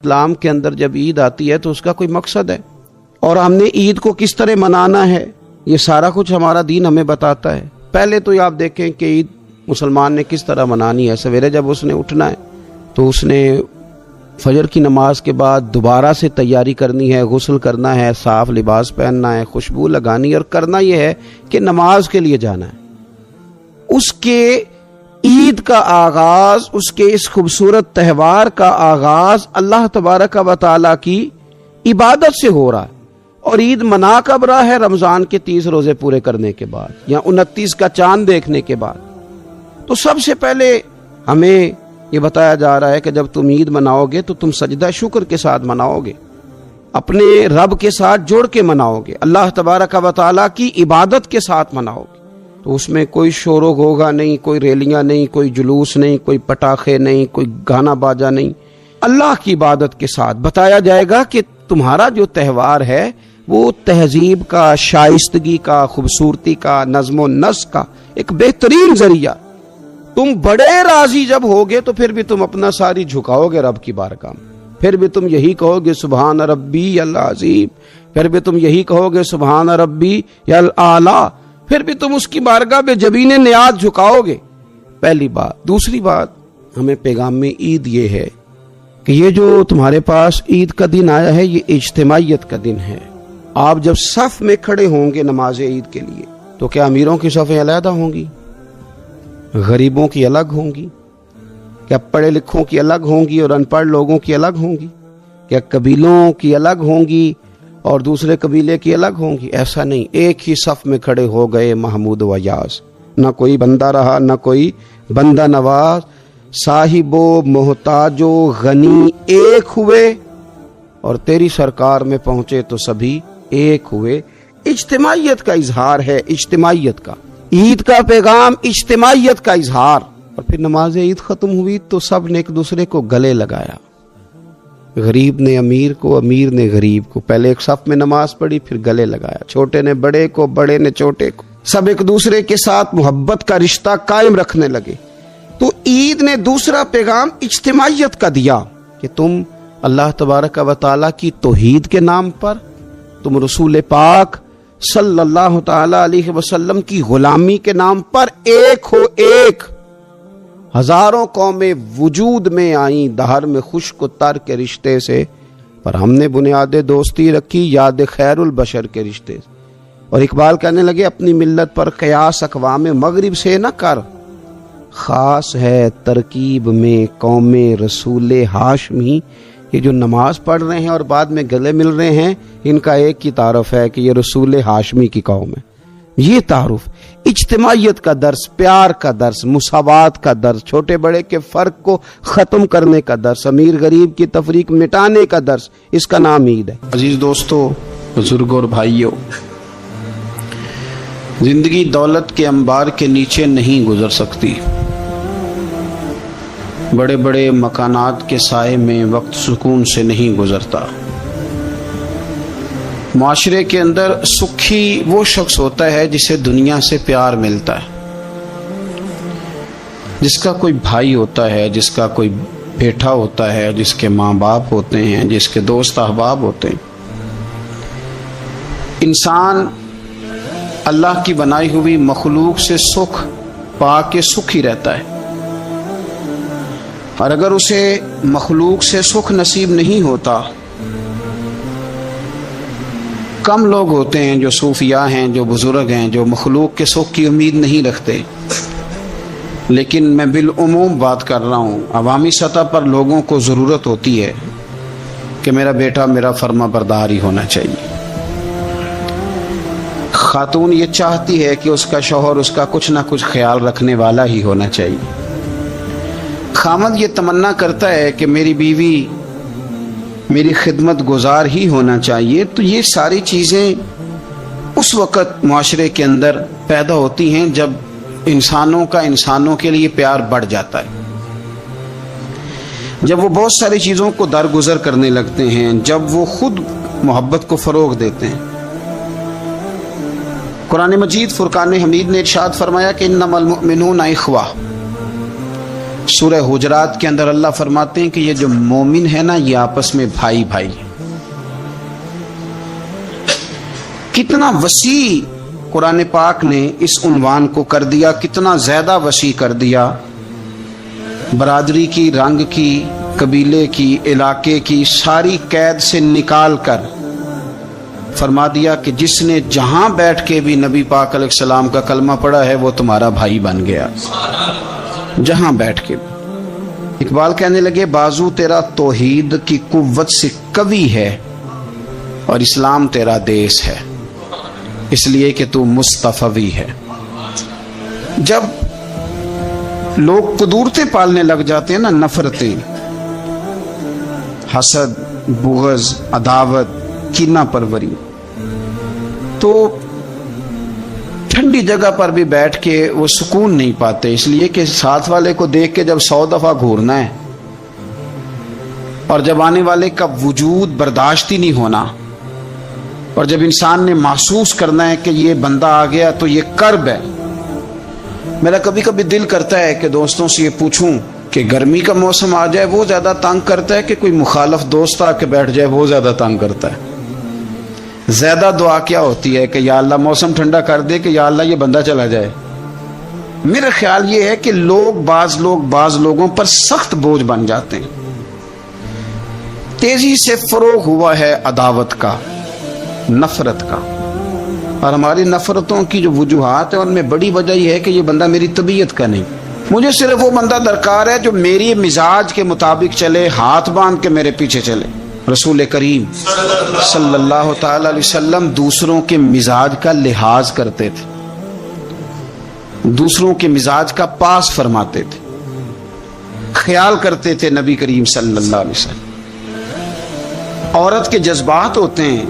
اسلام کے اندر جب عید آتی ہے تو اس کا کوئی مقصد ہے، اور ہم نے عید کو کس طرح منانا ہے یہ سارا کچھ ہمارا دین ہمیں بتاتا ہے۔ پہلے تو آپ دیکھیں کہ عید مسلمان نے کس طرح منانی ہے۔ سویرے جب اس نے اٹھنا ہے تو اس نے فجر کی نماز کے بعد دوبارہ سے تیاری کرنی ہے، غسل کرنا ہے، صاف لباس پہننا ہے، خوشبو لگانی ہے، اور کرنا یہ ہے کہ نماز کے لیے جانا ہے۔ اس کے عید کا آغاز، اس کے اس خوبصورت تہوار کا آغاز اللہ تبارک و تعالیٰ کی عبادت سے ہو رہا ہے، اور عید منا کب رہا ہے؟ رمضان کے 30 روزے پورے کرنے کے بعد یا 29 کا چاند دیکھنے کے بعد۔ تو سب سے پہلے ہمیں یہ بتایا جا رہا ہے کہ جب تم عید مناؤ گے تو تم سجدہ شکر کے ساتھ مناؤ گے، اپنے رب کے ساتھ جوڑ کے مناؤ گے، اللہ تبارک و تعالیٰ کی عبادت کے ساتھ مناؤ گے۔ تو اس میں کوئی شور و غوغا نہیں، کوئی ریلیاں نہیں، کوئی جلوس نہیں، کوئی پٹاخے نہیں، کوئی گانا باجا نہیں۔ اللہ کی عبادت کے ساتھ بتایا جائے گا کہ تمہارا جو تہوار ہے وہ تہذیب کا، شائستگی کا، خوبصورتی کا، نظم و نسق کا ایک بہترین ذریعہ۔ تم بڑے راضی جب ہوگے تو پھر بھی تم اپنا ساری جھکاؤ گے رب کی بارگاہ میں، پھر بھی تم یہی کہو گے سبحان ربی العظیم، پھر بھی تم یہی کہو گے سبحان ربی الاعلی، پھر بھی تم اس کی بارگاہ میں جبین نیاز جھکاؤ گے۔ پہلی بات۔ دوسری بات، ہمیں پیغام میں عید یہ ہے کہ یہ جو تمہارے پاس عید کا دن آیا ہے یہ اجتماعیت کا دن ہے۔ آپ جب صف میں کھڑے ہوں گے نماز عید کے لیے تو کیا امیروں کی صفیں علیحدہ ہوں گی؟ غریبوں کی الگ ہوں گی؟ کیا پڑھے لکھوں کی الگ ہوں گی اور ان پڑھ لوگوں کی الگ ہوں گی؟ کیا قبیلوں کی الگ ہوں گی اور دوسرے قبیلے کی الگ ہوں گی؟ ایسا نہیں، ایک ہی صف میں کھڑے ہو گئے محمود و یاز، نہ کوئی بندہ رہا نہ کوئی بندہ نواز، صاحب و محتاج و غنی ایک ہوئے، اور تیری سرکار میں پہنچے تو سبھی ایک ہوئے۔ اجتماعیت کا اظہار ہے، اجتماعیت کا۔ عید کا پیغام اجتماعیت کا اظہار۔ اور پھر نماز عید ختم ہوئی تو سب نے ایک دوسرے کو گلے لگایا، غریب نے امیر کو، امیر نے غریب کو، پہلے ایک صف میں نماز پڑھی پھر گلے لگایا، چھوٹے نے بڑے کو، بڑے نے چھوٹے کو، سب ایک دوسرے کے ساتھ محبت کا رشتہ قائم رکھنے لگے۔ تو عید نے دوسرا پیغام اجتماعیت کا دیا کہ تم اللہ تبارک و تعالیٰ کی توحید کے نام پر، تم رسول پاک صلی اللہ تعالی علیہ وسلم کی غلامی کے نام پر ایک ہو، ایک۔ ہزاروں قومیں وجود میں آئیں دہر میں خشک و تر کے رشتے سے، پر ہم نے بنیاد دوستی رکھی یاد خیر البشر کے رشتے سے۔ اور اقبال کہنے لگے اپنی ملت پر قیاس اقوام مغرب سے نہ کر، خاص ہے ترکیب میں قوم رسول ہاشمی۔ یہ جو نماز پڑھ رہے ہیں اور بعد میں گلے مل رہے ہیں، ان کا ایک ہی تعارف ہے کہ یہ رسول ہاشمی کی قوم ہے۔ یہ تعارف اجتماعیت کا درس، پیار کا درس، مساوات کا درس، چھوٹے بڑے کے فرق کو ختم کرنے کا درس، امیر غریب کی تفریق مٹانے کا درس، اس کا نام عید ہے۔ عزیز دوستو، بزرگوں اور بھائیوں، زندگی دولت کے انبار کے نیچے نہیں گزر سکتی، بڑے بڑے مکانات کے سائے میں وقت سکون سے نہیں گزرتا۔ معاشرے کے اندر سکھی وہ شخص ہوتا ہے جسے دنیا سے پیار ملتا ہے، جس کا کوئی بھائی ہوتا ہے، جس کا کوئی بیٹا ہوتا ہے، جس کے ماں باپ ہوتے ہیں، جس کے دوست احباب ہوتے ہیں۔ انسان اللہ کی بنائی ہوئی مخلوق سے سکھ پا کے سکھی رہتا ہے، اور اگر اسے مخلوق سے سکھ نصیب نہیں ہوتا، کم لوگ ہوتے ہیں جو صوفیاء ہیں، جو بزرگ ہیں، جو مخلوق کے سکھ کی امید نہیں رکھتے، لیکن میں بالعموم بات کر رہا ہوں، عوامی سطح پر لوگوں کو ضرورت ہوتی ہے کہ میرا بیٹا میرا فرما بردار ہی ہونا چاہیے۔ خاتون یہ چاہتی ہے کہ اس کا شوہر اس کا کچھ نہ کچھ خیال رکھنے والا ہی ہونا چاہیے۔ خامد یہ تمنا کرتا ہے کہ میری بیوی میری خدمت گزار ہی ہونا چاہیے۔ تو یہ ساری چیزیں اس وقت معاشرے کے اندر پیدا ہوتی ہیں جب انسانوں کا انسانوں کے لیے پیار بڑھ جاتا ہے، جب وہ بہت ساری چیزوں کو درگزر کرنے لگتے ہیں، جب وہ خود محبت کو فروغ دیتے ہیں۔ قرآن مجید فرقان حمید نے ارشاد فرمایا کہ انما المؤمنون اخوہ، سورہ حجرات کے اندر اللہ فرماتے ہیں کہ یہ جو مومن ہے نا یہ آپس میں بھائی بھائی ہیں. کتنا وسیع قرآن پاک نے اس عنوان کو کر دیا، کتنا زیادہ وسیع کر دیا. برادری کی، رنگ کی، قبیلے کی، علاقے کی ساری قید سے نکال کر فرما دیا کہ جس نے جہاں بیٹھ کے بھی نبی پاک علیہ السلام کا کلمہ پڑھا ہے وہ تمہارا بھائی بن گیا، جہاں بیٹھ کے بھی. اقبال کہنے لگے بازو تیرا توحید کی قوت سے قوی ہے اور اسلام تیرا دیس ہے، اس لیے کہ تو مصطفی ہے. جب لوگ قدورتیں پالنے لگ جاتے ہیں نا، نفرتیں، حسد، بغض، عداوت، کینہ پروری، تو ٹھنڈی جگہ پر بھی بیٹھ کے وہ سکون نہیں پاتے، اس لیے کہ ساتھ والے کو دیکھ کے جب 100 دفعہ گھورنا ہے اور جب آنے والے کا وجود برداشت ہی نہیں ہونا، اور جب انسان نے محسوس کرنا ہے کہ یہ بندہ آ گیا تو یہ کرب ہے. میرا کبھی کبھی دل کرتا ہے کہ دوستوں سے یہ پوچھوں کہ گرمی کا موسم آ جائے وہ زیادہ تنگ کرتا ہے کہ کوئی مخالف دوست آ کے بیٹھ جائے وہ زیادہ تنگ کرتا ہے؟ زیادہ دعا کیا ہوتی ہے کہ یا اللہ موسم ٹھنڈا کر دے، کہ یا اللہ یہ بندہ چلا جائے؟ میرا خیال یہ ہے کہ بعض لوگوں پر سخت بوجھ بن جاتے ہیں. تیزی سے فروغ ہوا ہے عداوت کا، نفرت کا، اور ہماری نفرتوں کی جو وجوہات ہیں ان میں بڑی وجہ یہ ہے کہ یہ بندہ میری طبیعت کا نہیں. مجھے صرف وہ بندہ درکار ہے جو میری مزاج کے مطابق چلے، ہاتھ باندھ کے میرے پیچھے چلے. رسول کریم صلی اللہ تعالی علیہ وسلم دوسروں کے مزاج کا لحاظ کرتے تھے، دوسروں کے مزاج کا پاس فرماتے تھے، خیال کرتے تھے. نبی کریم صلی اللہ علیہ وسلم، عورت کے جذبات ہوتے ہیں،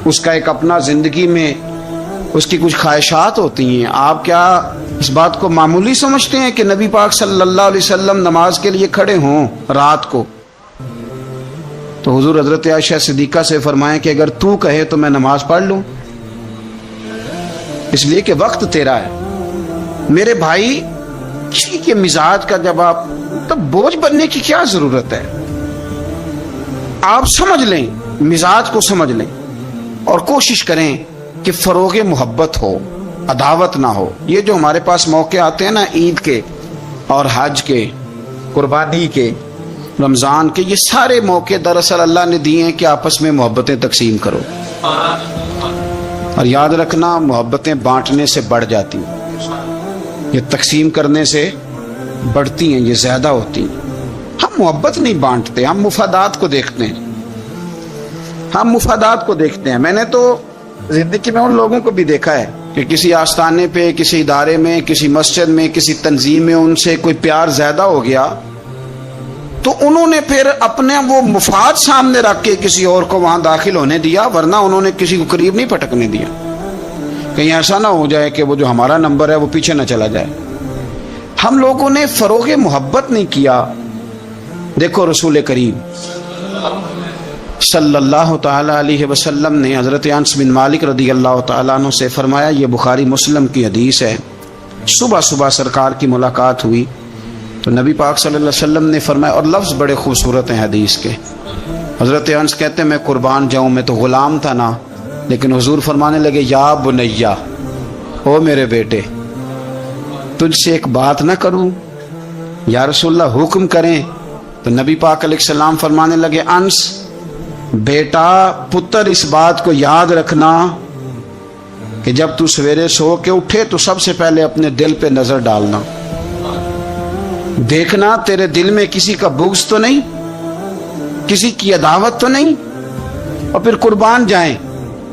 اس کا ایک اپنا زندگی میں اس کی کچھ خواہشات ہوتی ہیں. آپ کیا اس بات کو معمولی سمجھتے ہیں کہ نبی پاک صلی اللہ علیہ وسلم نماز کے لیے کھڑے ہوں رات کو تو حضور حضرت عائشہ صدیقہ سے فرمائیں کہ اگر تو کہے تو میں نماز پڑھ لوں، اس لیے کہ وقت تیرا ہے. میرے بھائی، کسی کے مزاج کا جب آپ تو بوجھ بننے کی کیا ضرورت ہے؟ آپ سمجھ لیں، مزاج کو سمجھ لیں اور کوشش کریں کہ فروغ محبت ہو، عداوت نہ ہو. یہ جو ہمارے پاس موقع آتے ہیں نا، عید کے اور حج کے، قربانی کے، رمضان کے، یہ سارے موقع دراصل اللہ نے دیے ہیں کہ آپس میں محبتیں تقسیم کرو. اور یاد رکھنا، محبتیں بانٹنے سے بڑھ جاتی ہیں، یہ تقسیم کرنے سے بڑھتی ہیں، یہ زیادہ ہوتی ہیں. ہم محبت نہیں بانٹتے، ہم مفادات کو دیکھتے ہیں، ہم مفادات کو دیکھتے ہیں. میں نے تو زندگی میں ان لوگوں کو بھی دیکھا ہے کہ کسی آستانے پہ، کسی ادارے میں، کسی مسجد میں، کسی تنظیم میں ان سے کوئی پیار زیادہ ہو گیا تو انہوں نے پھر اپنے وہ مفاد سامنے رکھ کے کسی اور کو وہاں داخل ہونے دیا، ورنہ انہوں نے کسی کو قریب نہیں پھٹکنے دیا. کہیں ایسا نہ ہو جائے کہ وہ جو ہمارا نمبر ہے وہ پیچھے نہ چلا جائے. ہم لوگوں نے فروغ محبت نہیں کیا. دیکھو رسول کریم صلی اللہ تعالی علیہ وسلم نے حضرت انس بن مالک رضی اللہ تعالیٰ عنہ سے فرمایا، یہ بخاری مسلم کی حدیث ہے، صبح صبح سرکار کی ملاقات ہوئی تو نبی پاک صلی اللہ علیہ وسلم نے فرمایا، اور لفظ بڑے خوبصورت ہیں حدیث کے. حضرت انس کہتے ہیں میں قربان جاؤں، میں تو غلام تھا نا، لیکن حضور فرمانے لگے، یا بنیا، او میرے بیٹے، تجھ سے ایک بات نہ کروں؟ یا رسول اللہ حکم کریں. تو نبی پاک علیہ السلام فرمانے لگے، انس بیٹا، پتر، اس بات کو یاد رکھنا کہ جب تو سویرے سو کے اٹھے تو سب سے پہلے اپنے دل پہ نظر ڈالنا، دیکھنا تیرے دل میں کسی کا بغض تو نہیں، کسی کی عداوت تو نہیں، اور پھر قربان جائیں.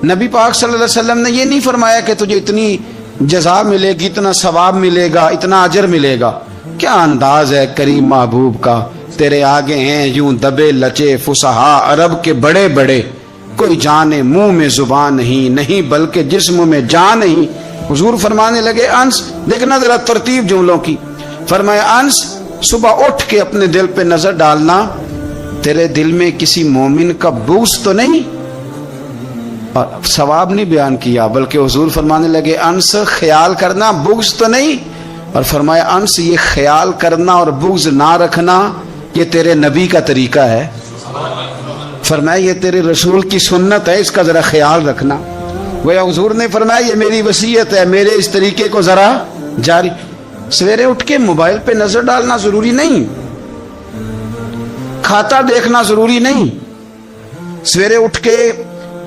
نبی پاک صلی اللہ علیہ وسلم نے یہ نہیں فرمایا کہ تجھے اتنی جزا ملے گی، اتنا ثواب ملے گا، اتنا اجر ملے گا. کیا انداز ہے کریم محبوب کا، تیرے آگے ہیں یوں دبے لچے فصحا عرب کے بڑے بڑے، کوئی جانے منہ میں زبان نہیں بلکہ جسم میں جان نہیں. حضور فرمانے لگے، انس دیکھنا ذرا ترتیب جملوں کی. فرمایا، انس صبح اٹھ کے اپنے دل پہ نظر ڈالنا، تیرے دل میں کسی مومن کا بغض تو نہیں. اور ثواب نہیں بیان کیا، بلکہ حضور فرمانے لگے، انس خیال کرنا بغض تو نہیں، اور فرمایا انس یہ خیال کرنا اور بغض نہ رکھنا یہ تیرے نبی کا طریقہ ہے. فرمایا یہ تیرے رسول کی سنت ہے, اس کا ذرا خیال رکھنا. گویا حضور نے فرمایا یہ میری وصیت ہے, میرے اس طریقے کو ذرا جاری. سویرے اٹھ کے موبائل پہ نظر ڈالنا ضروری نہیں, کھاتا دیکھنا ضروری نہیں, سویرے اٹھ کے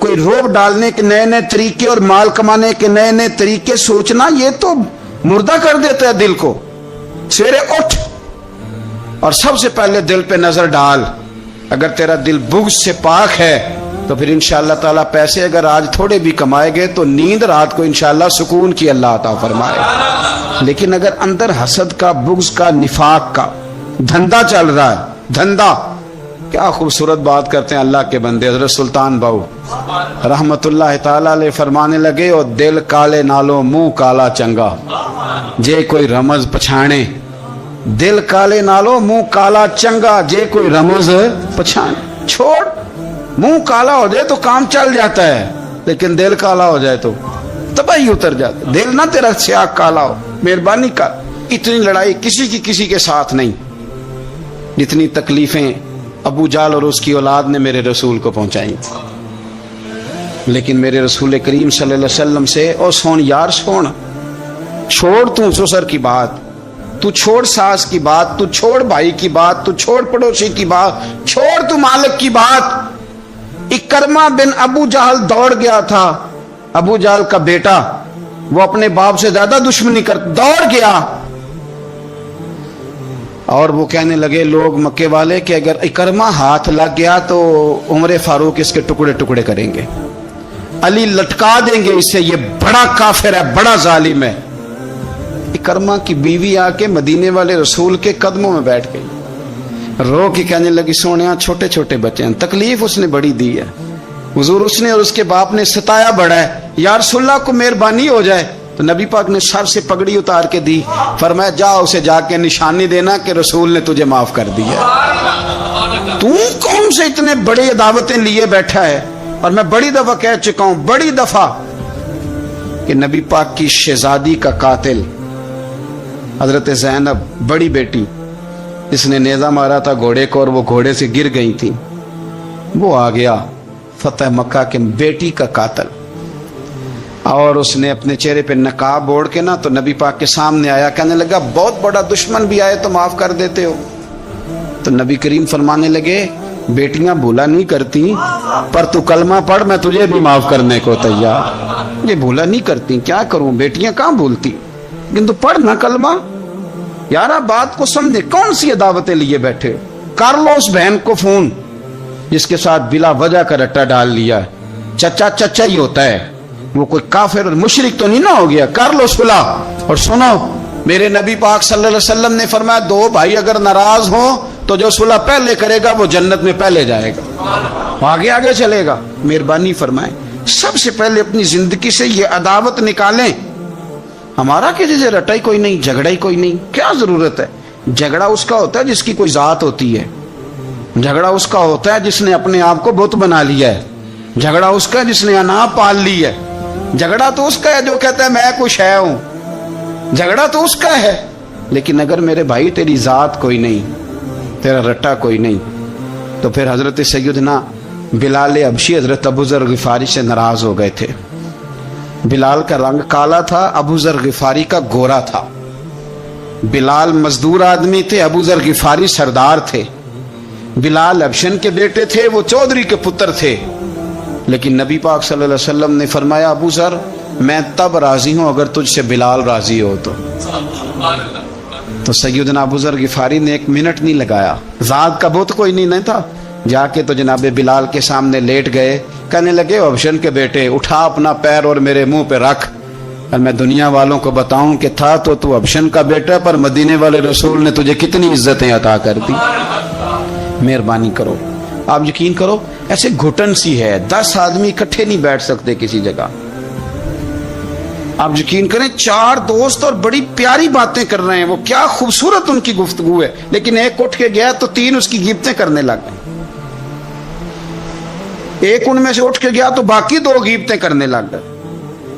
کوئی روب ڈالنے کے نئے نئے طریقے اور مال کمانے کے نئے نئے طریقے سوچنا یہ تو مردہ کر دیتا ہے دل کو. سویرے اٹھ اور سب سے پہلے دل پہ نظر ڈال. اگر تیرا دل بغض سے پاک ہے تو پھر انشاءاللہ تعالیٰ پیسے اگر آج تھوڑے بھی کمائے گئے تو نیند رات کو انشاءاللہ سکون کی اللہ عطا فرمائے. لیکن اگر اندر حسد کا, بغض کا, نفاق کا دھندا چل رہا ہے, دھندا. کیا خوبصورت بات کرتے ہیں اللہ کے بندے. حضرت سلطان باؤ رحمت اللہ تعالیٰ علیہ فرمانے لگے, اور دل کالے نالو منہ کالا چنگا جے کوئی رمز پچھانے. دل کالے نالو منہ کالا چنگا جے کوئی رمز پچھانے. چھوڑ, منہ کالا ہو جائے تو کام چل جاتا ہے, لیکن دل کالا ہو جائے تو تباہی اتر جاتا. دل نہ تیرا سیاہ کالا ہو, مہربانی کر. اتنی لڑائی کسی کی کسی کے ساتھ نہیں جتنی تکلیفیں ابو جال اور اس کی اولاد نے میرے رسول کو پہنچائی. لیکن میرے رسول کریم صلی اللہ علیہ وسلم سے او سون یار سون, چھوڑ تو سسر کی بات, تو چھوڑ ساس کی بات, تو چھوڑ بھائی کی بات, تو چھوڑ پڑوسی کی بات, چھوڑ تو مالک کی بات. اکرمہ بن ابو جہل دوڑ گیا تھا, ابو جہل کا بیٹا, وہ اپنے باپ سے زیادہ دشمنی کر دوڑ گیا. اور وہ کہنے لگے لوگ مکے والے کہ اگر اکرمہ ہاتھ لگ گیا تو عمر فاروق اس کے ٹکڑے ٹکڑے کریں گے, علی لٹکا دیں گے اسے, یہ بڑا کافر ہے, بڑا ظالم ہے. اکرمہ کی بیوی آ کے مدینے والے رسول کے قدموں میں بیٹھ گئی, رو کے کہنے لگی سونیا چھوٹے چھوٹے بچے ہیں, تکلیف اس نے بڑی دی ہے, حضور اس نے اور اس کے باپ نے ستایا بڑا ہے, یا رسول اللہ کو مہربانی ہو جائے. تو نبی پاک نے سر سے پگڑی اتار کے دی, فرمایا جا اسے جا کے نشانی دینا کہ رسول نے تجھے معاف کر دیا. تو کون سے اتنے بڑے دعوتیں لیے بیٹھا ہے. اور میں بڑی دفعہ کہہ چکا ہوں, بڑی دفعہ, کہ نبی پاک کی شہزادی کا قاتل حضرت زینب بڑی بیٹی, اس نے نیزہ مارا تھا گھوڑے کو اور وہ گھوڑے سے گر گئی تھی, وہ آ گیا فتح مکہ کے بیٹی کا قاتل, اور اس نے اپنے چہرے پہ نقاب اوڑھ کے نا تو نبی پاک کے سامنے آیا, کہنے لگا بہت بڑا دشمن بھی آئے تو معاف کر دیتے ہو. تو نبی کریم فرمانے لگے بیٹیاں بھولا نہیں کرتی, پر تو کلمہ پڑھ میں تجھے بھی معاف کرنے کو تیار. یہ بھولا نہیں کرتی, کیا کروں, بیٹیاں کہاں بھولتی, لیکن تو پڑھ نہ کلمہ. یار آپ بات کو سمجھے, کون سی دعوتیں لیے بیٹھے. کر لو اس بہن کو فون جس کے ساتھ بلا وجہ کا رٹا ڈال لیا, چچا چچا ہی ہوتا ہے, وہ کوئی کافر اور مشرک تو نہیں نہ ہو گیا. کر لو صلح. اور سنو, میرے نبی پاک صلی اللہ علیہ وسلم نے فرمایا دو بھائی اگر ناراض ہوں تو جو صلح پہلے کرے گا وہ جنت میں پہلے جائے گا, آگے آگے چلے گا. مہربانی فرمائیں سب سے پہلے اپنی زندگی سے یہ عداوت نکالیں. ہمارا کسی سے رٹائی کوئی نہیں, جھگڑا ہی کوئی نہیں, کیا ضرورت ہے. جھگڑا اس کا ہوتا ہے جس کی کوئی ذات ہوتی ہے, جھگڑا اس کا ہوتا ہے جس نے اپنے آپ کو بت بنا لیا ہے, جھگڑا اس کا جس نے انا پال لی ہے, جھگڑا تو اس کا ہے جو کہتا ہے میں کچھ ہے ہوں, جھگڑا تو اس کا ہے. لیکن اگر میرے بھائی تیری ذات کوئی نہیں, تیرا رٹا کوئی نہیں, تو پھر حضرت سیدنا بلال حبشی حضرت ابو ذر غفاری سے ناراض ہو گئے تھے. بلال کا رنگ کالا تھا, ابو ذر غفاری کا گورا تھا. بلال مزدور آدمی تھے, ابو ذر غفاری سردار تھے. بلال حبشن کے بیٹے تھے, وہ چودھری کے پتر تھے. لیکن نبی پاک صلی اللہ علیہ وسلم نے فرمایا ابو ذر میں تب راضی ہوں اگر تجھ سے بلال راضی ہو تو سیدنا ابو ذر غفاری نے 1 منٹ نہیں لگایا, ذات کا بت کوئی نہیں تھا, جا کے تو جناب بلال کے سامنے لیٹ گئے. کہنے لگے حبشن کے بیٹے اٹھا اپنا پیر اور میرے منہ پہ رکھ, اور میں دنیا والوں کو بتاؤں کہ تھا تو حبشن کا بیٹا, پر مدینے والے رسول نے تجھے کتنی عزتیں عطا کر دی. مہربانی کرو, آپ یقین کرو ایسے گھٹن سی ہے, 10 آدمی اکٹھے نہیں بیٹھ سکتے کسی جگہ. آپ یقین کریں 4 دوست اور بڑی پیاری باتیں کر رہے ہیں, وہ کیا خوبصورت ان کی گفتگو ہے, لیکن ایک اٹھ کے گیا تو 3 اس کی غیبتیں کرنے لگ گئے. ایک ان میں سے اٹھ کے گیا تو باقی 2 غیبتیں کرنے لگ گئے.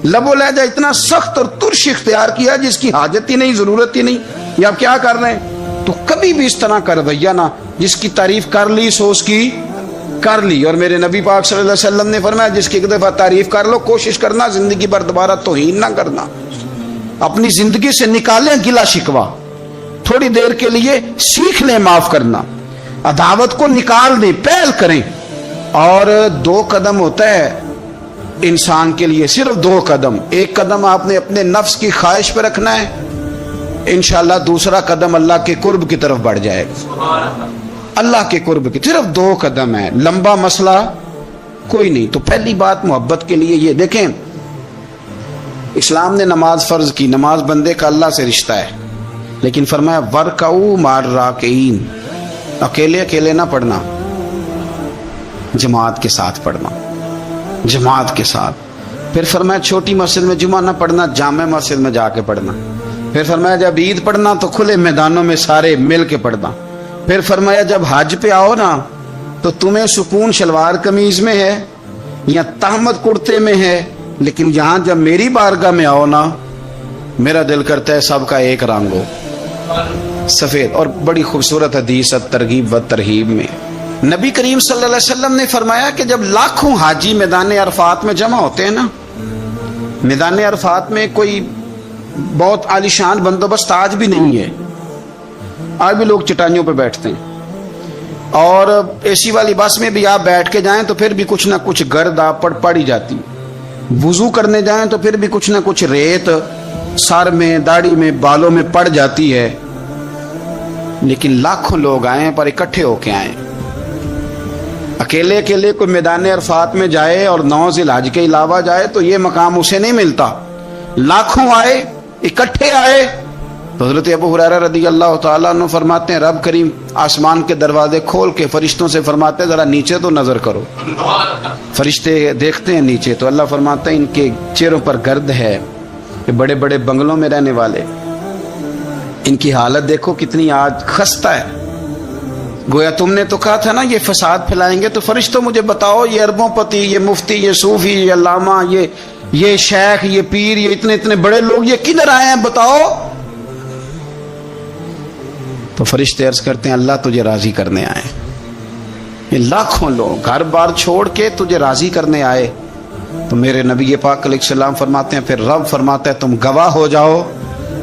لب و لہجہ اتنا سخت اور ترش اختیار کیا جس کی حاجت ہی نہیں، ضرورت ہی نہیں، یہ آپ کیا کر رہے ہیں؟ تو کبھی بھی اس طرح کا رویہ نہ، جس کی تعریف کر لی سو اس کی کر لی. اور میرے نبی پاک صلی اللہ علیہ وسلم نے فرمایا جس کی ایک دفعہ تعریف کر لو کوشش کرنا زندگی بھر دوبارہ توہین نہ کرنا. اپنی زندگی سے نکالیں گلا شکوا، تھوڑی دیر کے لیے سیکھ لیں معاف کرنا، عداوت کو نکال دیں، پہل کریں. اور 2 قدم ہوتا ہے انسان کے لیے، صرف 2 قدم. ایک قدم آپ نے اپنے نفس کی خواہش پہ رکھنا ہے، انشاءاللہ دوسرا قدم اللہ کے قرب کی طرف بڑھ جائے گا. اللہ کے قرب کی صرف 2 قدم ہے، لمبا مسئلہ کوئی نہیں. تو پہلی بات محبت کے لیے یہ دیکھیں، اسلام نے نماز فرض کی، نماز بندے کا اللہ سے رشتہ ہے، لیکن فرمایا ورکعوا مع الراکعین، اکیلے اکیلے نہ پڑھنا، جماعت کے ساتھ پڑھنا، جماعت کے ساتھ. پھر فرمایا چھوٹی مسجد میں جمعہ نہ پڑھنا، جامع مسجد میں جا کے پڑھنا. پھر فرمایا جب عید پڑھنا تو کھلے میدانوں میں سارے مل کے پڑھنا. پھر فرمایا جب حج پہ آؤ نا تو تمہیں سکون شلوار قمیض میں ہے یا تہمت کرتے میں ہے، لیکن یہاں جب میری بارگاہ میں آؤ نا میرا دل کرتا ہے سب کا ایک رنگ ہو، سفید. اور بڑی خوبصورت حدیث ترغیب و ترہیب میں نبی کریم صلی اللہ علیہ وسلم نے فرمایا کہ جب لاکھوں حاجی میدان عرفات میں جمع ہوتے ہیں نا، میدان عرفات میں کوئی بہت عالیشان بندوبست آج بھی نہیں ہے، آج بھی لوگ چٹائیوں پہ بیٹھتے ہیں، اور اے سی والی بس میں بھی آپ بیٹھ کے جائیں تو پھر بھی کچھ نہ کچھ گرد آپ پر پڑی جاتی. وضو کرنے جائیں تو پھر بھی کچھ نہ کچھ ریت سر میں، داڑھی میں، بالوں میں پڑ جاتی ہے. لیکن لاکھوں لوگ آئیں پر اکٹھے ہو کے آئیں. اکیلے اکیلے کوئی میدان عرفات میں جائے اور 9 ذی الحج کے علاوہ جائے تو یہ مقام اسے نہیں ملتا. لاکھوں آئے، اکٹھے آئے. حضرت ابو ہریرہ رضی اللہ تعالیٰ عنہ فرماتے ہیں رب کریم آسمان کے دروازے کھول کے فرشتوں سے فرماتے ہیں ذرا نیچے تو نظر کرو. فرشتے دیکھتے ہیں نیچے تو اللہ فرماتے ہیں ان کے چہروں پر گرد ہے، یہ بڑے بڑے بنگلوں میں رہنے والے، ان کی حالت دیکھو کتنی آج خستہ ہے. گویا تم نے تو کہا تھا نا یہ فساد پھیلائیں گے، تو فرشتوں مجھے بتاؤ یہ اربوں پتی، یہ مفتی، یہ صوفی، یہ علامہ، یہ شیخ، یہ پیر، یہ اتنے اتنے بڑے لوگ یہ کدھر آئے ہیں بتاؤ. تو فرشتے عرض کرتے ہیں اللہ تجھے راضی کرنے آئے. یہ لاکھوں لوگ گھر بار چھوڑ کے تجھے راضی کرنے آئے. تو میرے نبی پاک علیہ السلام فرماتے ہیں پھر رب فرماتا ہے تم گواہ ہو جاؤ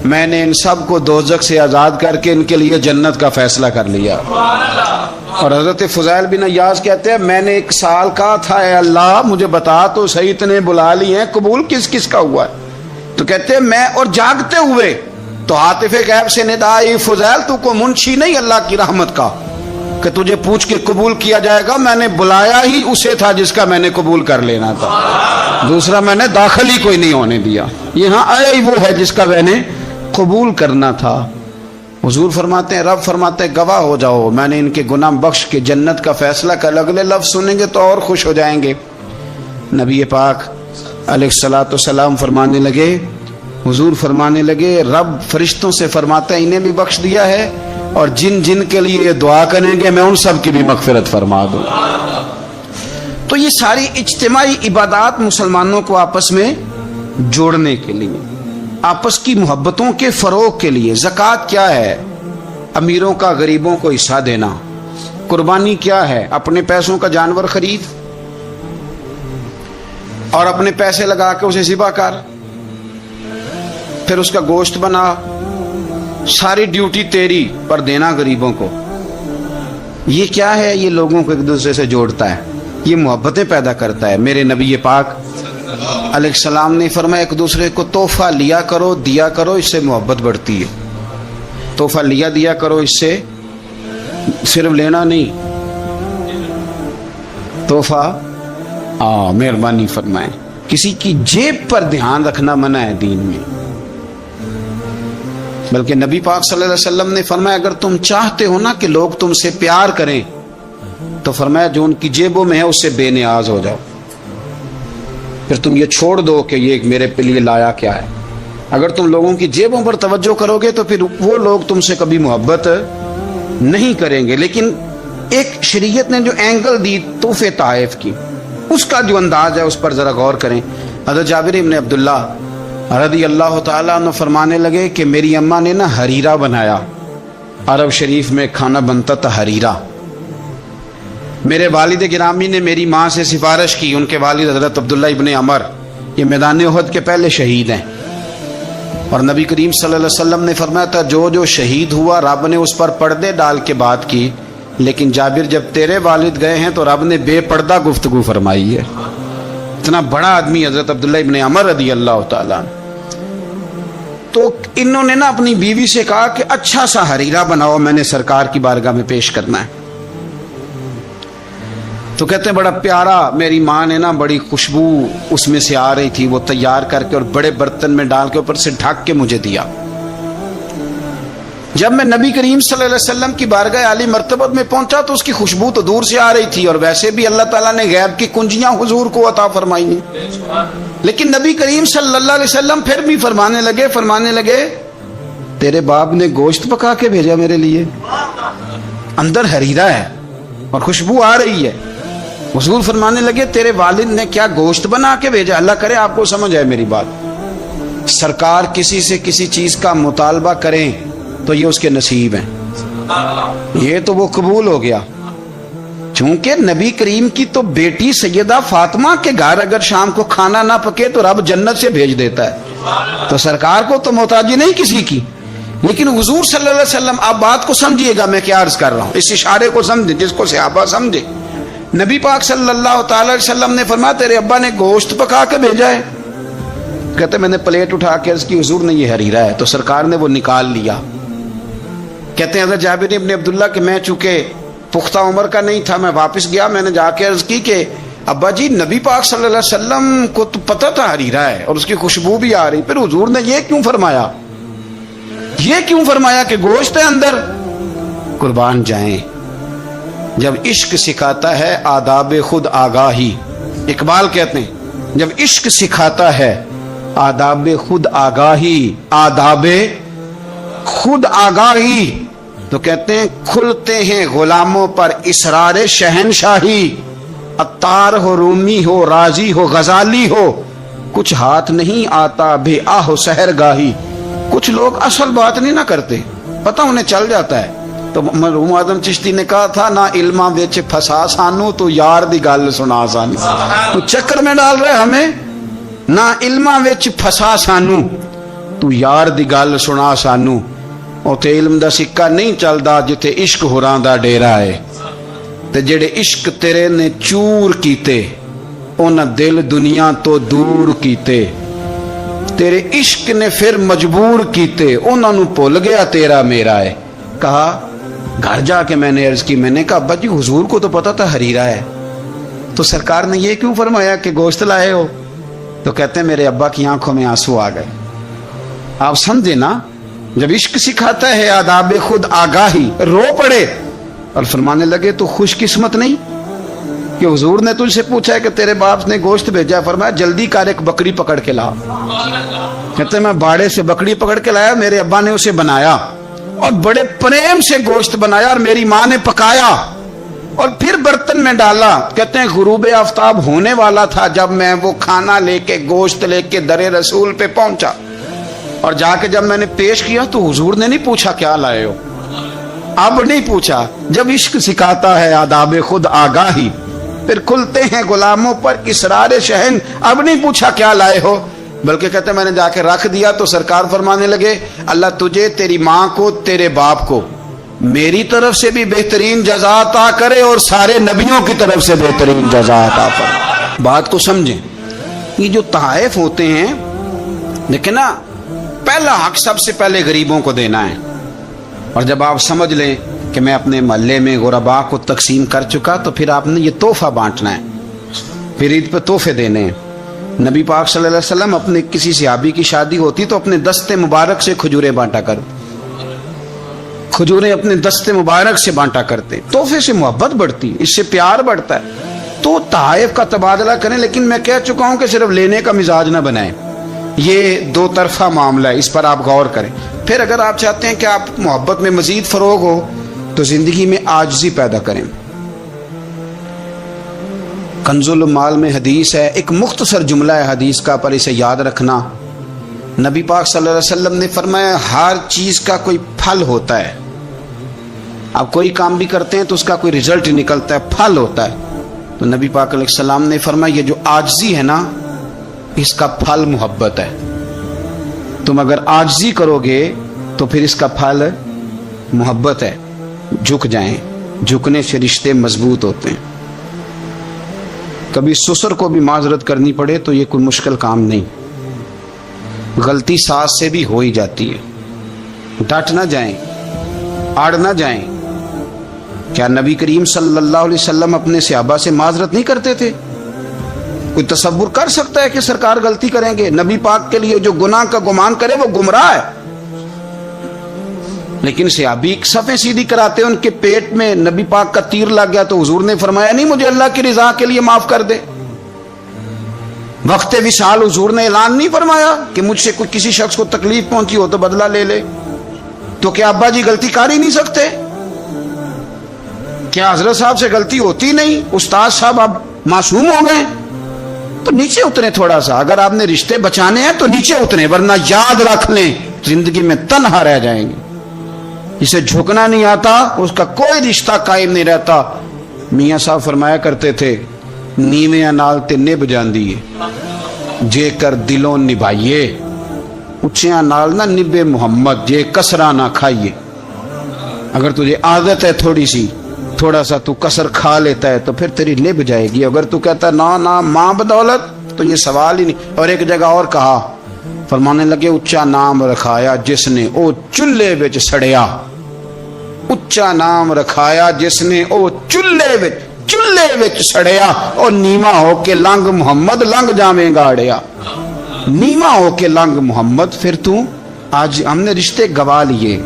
میں نے ان سب کو دوزخ سے آزاد کر کے ان کے لیے جنت کا فیصلہ کر لیا. اور حضرت فضیل بن عیاض کہتے ہیں میں نے 1 سال کہا تھا اے اللہ مجھے بتا تو صحیح، اتنے بلا لی ہیں، قبول کس کس کا ہوا ہے؟ تو کہتے ہیں میں اور جاگتے ہوئے تو عاطف غیب سے ندا آئی فضیل تو کو منشی نہیں اللہ کی رحمت کا کہ تجھے پوچھ کے قبول کیا جائے گا، میں نے بلایا ہی اسے تھا جس کا میں نے قبول کر لینا تھا، دوسرا میں نے داخل ہی کوئی نہیں ہونے دیا، یہاں آیا ہی وہ ہے جس کا میں نے قبول کرنا تھا. حضور فرماتے ہیں رب فرماتے ہیں گواہ ہو جاؤ میں نے ان کے گناہ بخش کے جنت کا فیصلہ کر. اگلے لفظ سنیں گے تو اور خوش ہو جائیں گے. نبی پاک علیہ الصلوۃ والسلام فرمانے لگے، حضور فرمانے لگے رب فرشتوں سے فرماتا ہے انہیں بھی بخش دیا ہے اور جن جن کے لیے یہ دعا کریں گے میں ان سب کی بھی مغفرت فرما دوں. تو یہ ساری اجتماعی عبادات مسلمانوں کو آپس میں جوڑنے کے لیے، آپس کی محبتوں کے فروغ کے لیے. زکوٰۃ کیا ہے؟ امیروں کا غریبوں کو حصہ دینا. قربانی کیا ہے؟ اپنے پیسوں کا جانور خرید اور اپنے پیسے لگا کے اسے ذبح کر، پھر اس کا گوشت بنا، ساری ڈیوٹی تیری پر دینا غریبوں کو. یہ کیا ہے؟ یہ لوگوں کو ایک دوسرے سے جوڑتا ہے، یہ محبتیں پیدا کرتا ہے. میرے نبی پاک علیہ السلام نے فرمایا ایک دوسرے کو تحفہ لیا کرو، دیا کرو، اس سے محبت بڑھتی ہے. تحفہ دیا کرو، اس سے صرف لینا نہیں، تحفہ مہربانی فرمائیں. کسی کی جیب پر دھیان رکھنا منع ہے دین میں، بلکہ نبی پاک صلی اللہ علیہ وسلم نے فرمایا اگر تم چاہتے ہو نا کہ لوگ تم سے پیار کریں تو فرمایا جو ان کی جیبوں میں ہے اس سے بے نیاز ہو جاؤ. پھر تم یہ چھوڑ دو کہ یہ میرے لیے لایا کیا ہے. اگر تم لوگوں کی جیبوں پر توجہ کرو گے تو پھر وہ لوگ تم سے کبھی محبت نہیں کریں گے. لیکن ایک شریعت نے جو اینگل دی تحفے تحائف کی، اس کا جو انداز ہے اس پر ذرا غور کریں. حضرت جابر ابن عبداللہ رضی اللہ تعالیٰ عنہ فرمانے لگے کہ میری اماں نے نا حریرہ بنایا، عرب شریف میں کھانا بنتا تھا حریرہ۔ میرے والد گرامی نے میری ماں سے سفارش کی، ان کے والد حضرت عبداللہ ابن عمر یہ میدان احد کے پہلے شہید ہیں، اور نبی کریم صلی اللہ علیہ وسلم نے فرمایا تھا جو شہید ہوا رب نے اس پر پردے ڈال کے بات کی، لیکن جابر جب تیرے والد گئے ہیں تو رب نے بے پردہ گفتگو فرمائی ہے۔ اتنا بڑا آدمی حضرت عبداللہ ابن عمر رضی اللہ تعالیٰ۔ تو انہوں نے نا اپنی بیوی سے کہا کہ اچھا سا حریرہ بناؤ، میں نے سرکار کی بارگاہ میں پیش کرنا ہے۔ تو کہتے ہیں بڑا پیارا، میری ماں نے نا بڑی خوشبو اس میں سے آ رہی تھی، وہ تیار کر کے اور بڑے برتن میں ڈال کے اوپر سے ڈھک کے مجھے دیا۔ جب میں نبی کریم صلی اللہ علیہ وسلم کی بارگاہ عالی مرتبت میں پہنچا تو اس کی خوشبو تو دور سے آ رہی تھی، اور ویسے بھی اللہ تعالیٰ نے غیب کی کنجیاں حضور کو عطا فرمائی ہیں، لیکن نبی کریم صلی اللہ علیہ وسلم پھر بھی فرمانے لگے تیرے باپ نے گوشت پکا کے بھیجا میرے لیے، اندر حریرہ ہے اور خوشبو آ رہی ہے۔ حضور فرمانے لگے تیرے والد نے کیا گوشت بنا کے بھیجا؟ اللہ کرے آپ کو سمجھ آئے میری بات۔ سرکار کسی سے کسی چیز کا مطالبہ کریں تو یہ اس کے نصیب ہیں، یہ تو وہ قبول ہو گیا۔ چونکہ نبی کریم کی تو بیٹی سیدہ فاطمہ کے گھر اگر شام کو کھانا نہ پکے تو رب جنت سے بھیج دیتا ہے، تو سرکار کو تو محتاجی نہیں کسی کی۔ لیکن حضور صلی اللہ علیہ وسلم، آپ بات کو سمجھیے گا میں کیا عرض کر رہا ہوں، اس اشارے کو سمجھیں جس کو صحابہ سمجھے۔ نبی پاک صلی اللہ تعالی علیہ وسلم نے فرمایا تیرے ابا نے گوشت پکا کے بھیجا ہے۔ کہتے میں نے پلیٹ اٹھا کے عرض کی حضور نے یہ حریرہ ہے، تو سرکار نے وہ نکال لیا۔ کہتے ہیں حضرت جابر ابن عبداللہ کہ میں چونکہ پختہ عمر کا نہیں تھا، میں واپس گیا، میں نے جا کے عرض کی کہ ابا جی نبی پاک صلی اللہ علیہ وسلم کو تو پتہ تھا حریرہ ہے اور اس کی خوشبو بھی آ رہی، پھر حضور نے یہ کیوں فرمایا کہ گوشت ہے اندر؟ قربان جائیں، جب عشق سکھاتا ہے آداب خود آگاہی، اقبال کہتے ہیں جب عشق سکھاتا ہے آداب خود آگاہی تو کہتے ہیں کھلتے ہیں غلاموں پر اسرار شہنشاہی، عطار ہو، رومی ہو، رازی ہو، غزالی ہو، کچھ ہاتھ نہیں آتا بے آہ سحر گاہی۔ کچھ لوگ اصل بات نہیں نہ کرتے، پتہ انہیں چل جاتا ہے۔ تو مرحوم اعظم چشتی نے کہا تھا نہ علماں وچ پھسا سانو تو یار دی گل سنا سانو، تو چکر میں ڈال رہے ہمیں، نہ علماں وچ پھسا سانو تو یار دی گل سنا سانو، اوتھے علم دا سکہ نہیں چلدا جتھے عشق ہوراں دا ڈیرا ہے، تے جڑے عشق تیرے نے چور کیتے انہاں دل دنیا تو دور کیتے، تیرے عشق نے پھر مجبور کیتے انہاں نو بھول گیا تیرا میرا ہے۔ کہا گھر جا کے میں نے عرض کی، میں نے کہا ابا جی حضور کو تو پتا تھا حریرہ ہے، تو سرکار نے یہ کیوں فرمایا کہ گوشت لائے ہو؟ تو کہتے ہیں میرے ابا کی آنکھوں میں آنسو آ گئے۔ آپ سمجھے نا، جب عشق سکھاتا ہے آداب خود آگاہی، رو پڑے اور فرمانے لگے تو خوش قسمت نہیں کہ حضور نے تجھ سے پوچھا ہے کہ تیرے باپ نے گوشت بھیجا، فرمایا جلدی کر ایک بکری پکڑ کے لا۔ کہتے ہیں میں باڑے سے بکری پکڑ کے لایا، میرے ابا نے اسے بنایا اور بڑے پریم سے گوشت بنایا اور میری ماں نے پکایا اور پھر برتن میں ڈالا۔ کہتے ہیں غروب آفتاب ہونے والا تھا جب میں وہ کھانا لے کے گوشت لے کے در رسول پہ پہنچا، اور جا کے جب میں نے پیش کیا تو حضور نے نہیں پوچھا کیا لائے ہو، اب نہیں پوچھا۔ جب عشق سکھاتا ہے آداب خود آگاہی، پھر کھلتے ہیں غلاموں پر اسرار شہن، اب نہیں پوچھا کیا لائے ہو، بلکہ کہتے ہیں میں نے جا کے رکھ دیا تو سرکار فرمانے لگے اللہ تجھے، تیری ماں کو، تیرے باپ کو میری طرف سے بھی بہترین جزا عطا کرے اور سارے نبیوں کی طرف سے بہترین جزا عطا کرے۔ بات کو سمجھیں، یہ جو تحائف ہوتے ہیں لیکن نا پہلا حق سب سے پہلے غریبوں کو دینا ہے، اور جب آپ سمجھ لیں کہ میں اپنے محلے میں غرباء کو تقسیم کر چکا تو پھر آپ نے یہ تحفہ بانٹنا ہے، پھر عید پہ تحفے دینے ہیں۔ نبی پاک صلی اللہ علیہ وسلم اپنے کسی صحابی کی شادی ہوتی تو اپنے دستے مبارک سے کھجوریں بانٹا کر، کھجوریں اپنے دستے مبارک سے بانٹا کرتے، تحفے سے محبت بڑھتی، اس سے پیار بڑھتا ہے۔ تو تحائف کا تبادلہ کریں، لیکن میں کہہ چکا ہوں کہ صرف لینے کا مزاج نہ بنائیں، یہ دو طرفہ معاملہ ہے، اس پر آپ غور کریں۔ پھر اگر آپ چاہتے ہیں کہ آپ محبت میں مزید فروغ ہو تو زندگی میں عاجزی پیدا کریں۔ کنز المال میں حدیث ہے، ایک مختصر جملہ ہے حدیث کا، پر اسے یاد رکھنا۔ نبی پاک صلی اللہ علیہ وسلم نے فرمایا ہر چیز کا کوئی پھل ہوتا ہے۔ آپ کوئی کام بھی کرتے ہیں تو اس کا کوئی رزلٹ نکلتا ہے، پھل ہوتا ہے۔ تو نبی پاک علیہ السلام نے فرمایا یہ جو عاجزی ہے نا، اس کا پھل محبت ہے۔ تم اگر عاجزی کرو گے تو پھر اس کا پھل محبت ہے۔ جھک جائیں، جھکنے سے رشتے مضبوط ہوتے ہیں۔ کبھی سسر کو بھی معذرت کرنی پڑے تو یہ کوئی مشکل کام نہیں، غلطی ساس سے بھی ہو ہی جاتی ہے۔ ڈٹ نہ جائیں، آڑ نہ جائیں۔ کیا نبی کریم صلی اللہ علیہ وسلم اپنے صحابہ سے معذرت نہیں کرتے تھے؟ کوئی تصور کر سکتا ہے کہ سرکار غلطی کریں گے؟ نبی پاک کے لیے جو گناہ کا گمان کرے وہ گمراہ ہے۔ لیکن صحابی صفیں سیدھی کراتے، ان کے پیٹ میں نبی پاک کا تیر لگ گیا تو حضور نے فرمایا نہیں مجھے اللہ کی رضا کے لیے معاف کر دے۔ وقت وصال حضور نے اعلان نہیں فرمایا کہ مجھ سے کوئی کسی شخص کو تکلیف پہنچی ہو تو بدلہ لے لے؟ تو کیا ابا جی غلطی کر ہی نہیں سکتے؟ کیا حضرت صاحب سے غلطی ہوتی نہیں؟ استاد صاحب اب معصوم ہو گئے؟ تو نیچے اترے تھوڑا سا، اگر آپ نے رشتے بچانے ہیں تو نیچے اترے، ورنہ یاد رکھ لیں زندگی میں تنہا رہ جائیں گے۔ جسے جھکنا نہیں آتا اس کا کوئی رشتہ قائم نہیں رہتا۔ میاں صاحب فرمایا کرتے تھے نیویاں نال تے نبھ جاندی ہے جے کر دلوں نبھائیے، اچھیاں نال نہ نبے محمد جے کسرا نہ کھائیے۔ اگر تجھے عادت ہے تھوڑا سا تو کسر کھا لیتا ہے تو پھر تیری نبھ جائے گی۔ اگر تو کہتا ہے نا ماں بدولت تو یہ سوال ہی نہیں۔ اور ایک جگہ اور کہا، فرمانے لگے اچا نام رکھایا جس نے او چلے وچ سڑیا، اچا نام رکھایا جس نے او چلے وچ سڑیا، اور نیواں ہو کے لنگ محمد لنگ جاویں گا اڑیا۔ نیواں ہو کے لنگ محمد۔ پھر تو آج ہم نے رشتے گوا لیے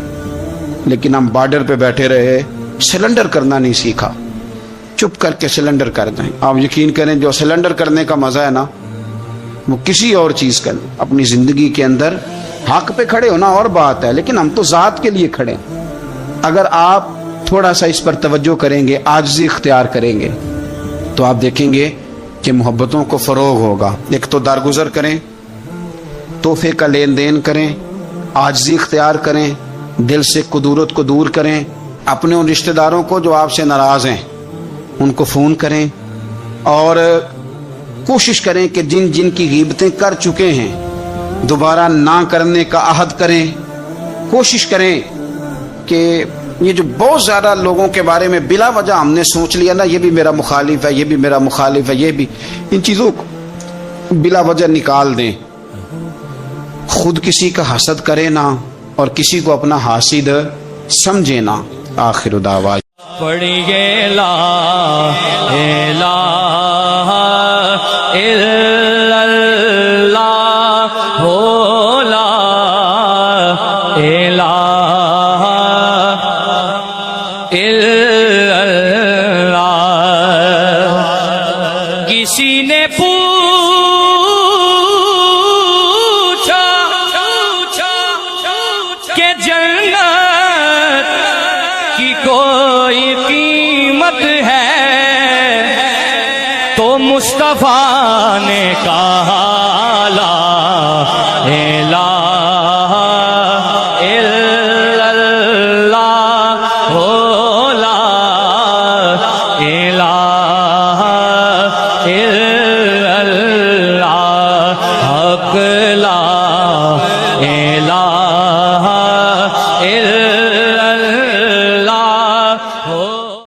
لیکن ہم بارڈر پہ بیٹھے رہے، سلنڈر کرنا نہیں سیکھا۔ چپ کر کے سلنڈر کر دیں۔ آپ یقین کریں جو سلنڈر کرنے کا مزہ ہے نا وہ کسی اور چیز کا نہیں۔ اپنی زندگی کے اندر حق پہ کھڑے ہونا اور بات ہے، لیکن ہم تو ذات کے لیے کھڑے ہیں۔ اگر آپ تھوڑا سا اس پر توجہ کریں گے، عاجزی اختیار کریں گے تو آپ دیکھیں گے کہ محبتوں کو فروغ ہوگا۔ ایک تو درگزر کریں، تحفے کا لین دین کریں، عاجزی اختیار کریں، دل سے کدورت کو دور کریں، اپنے ان رشتہ داروں کو جو آپ سے ناراض ہیں ان کو فون کریں، اور کوشش کریں کہ جن جن کی غیبتیں کر چکے ہیں دوبارہ نہ کرنے کا عہد کریں۔ کوشش کریں کہ یہ جو بہت زیادہ لوگوں کے بارے میں بلا وجہ ہم نے سوچ لیا نا، یہ بھی میرا مخالف ہے، یہ بھی میرا مخالف ہے، یہ بھی، ان چیزوں کو بلا وجہ نکال دیں۔ خود کسی کا حسد کرے نہ اور کسی کو اپنا حاسد سمجھے نہ۔ آخر دعوانا پڑھیے لا الہ الا اللہ ہو، لا الہ الا اللہ۔ کسی نے پوچھا کہ جنت کی کوئی قیمت ہے تو مصطفیٰ نے کہا